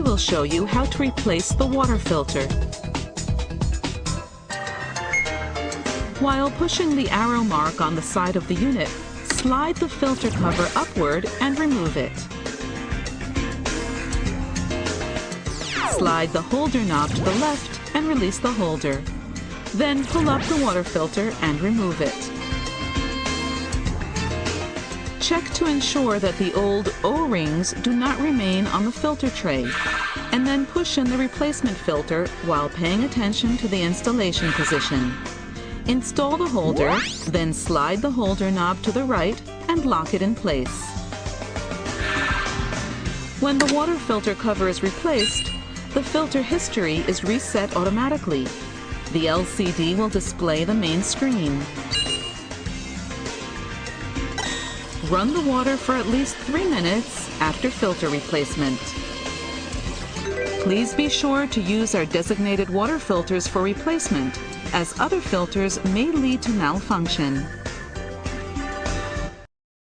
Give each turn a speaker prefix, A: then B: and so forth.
A: will show you how to replace the water filter. While pushing the arrow mark on the side of the unit, slide the filter cover upward and remove it. Slide the holder knob to the left and release the holder. Then pull up the water filter and remove it. Check to ensure that the old O-rings do not remain on the filter tray, and then push in the replacement filter while paying attention to the installation position. Install the holder, then slide the holder knob to the right and lock it in place. When the water filter cover is replaced, the filter history is reset automatically. The LCD will display the main screen. Run the water for at least 3 minutes after filter replacement. Please be sure to use our designated water filters for replacement, as other filters may lead to malfunction.